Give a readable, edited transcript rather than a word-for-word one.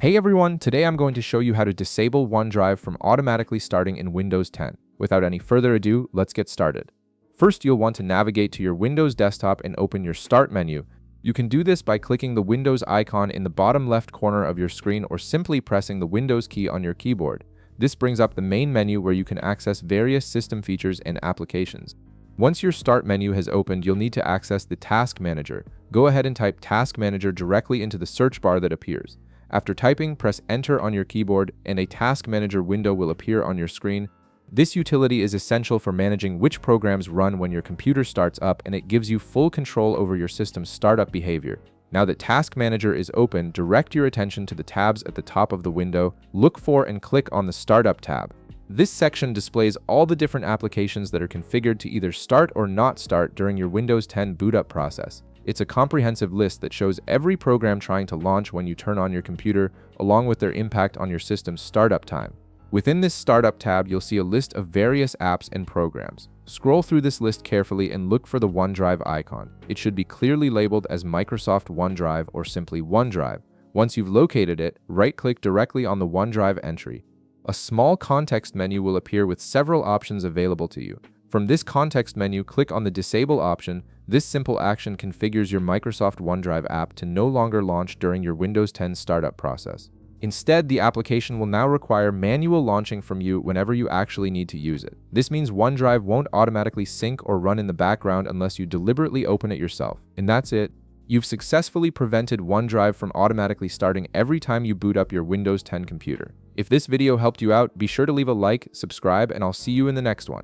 Hey everyone, today I'm going to show you how to disable OneDrive from automatically starting in Windows 10. Without any further ado, let's get started. First, you'll want to navigate to your Windows desktop and open your Start menu. You can do this by clicking the Windows icon in the bottom left corner of your screen or simply pressing the Windows key on your keyboard. This brings up the main menu where you can access various system features and applications. Once your Start menu has opened, you'll need to access the Task Manager. Go ahead and type Task Manager directly into the search bar that appears. After typing, press Enter on your keyboard and a Task Manager window will appear on your screen. This utility is essential for managing which programs run when your computer starts up, and it gives you full control over your system's startup behavior. Now that Task Manager is open, direct your attention to the tabs at the top of the window. Look for and click on the Startup tab. This section displays all the different applications that are configured to either start or not start during your Windows 10 boot up process. It's a comprehensive list that shows every program trying to launch when you turn on your computer, along with their impact on your system's startup time. Within this Startup tab, you'll see a list of various apps and programs. Scroll through this list carefully and look for the OneDrive icon. It should be clearly labeled as Microsoft OneDrive or simply OneDrive. Once you've located it, right-click directly on the OneDrive entry. A small context menu will appear with several options available to you. From this context menu, click on the Disable option. This simple action configures your Microsoft OneDrive app to no longer launch during your Windows 10 startup process. Instead, the application will now require manual launching from you whenever you actually need to use it. This means OneDrive won't automatically sync or run in the background unless you deliberately open it yourself. And that's it. You've successfully prevented OneDrive from automatically starting every time you boot up your Windows 10 computer. If this video helped you out, be sure to leave a like, subscribe, and I'll see you in the next one.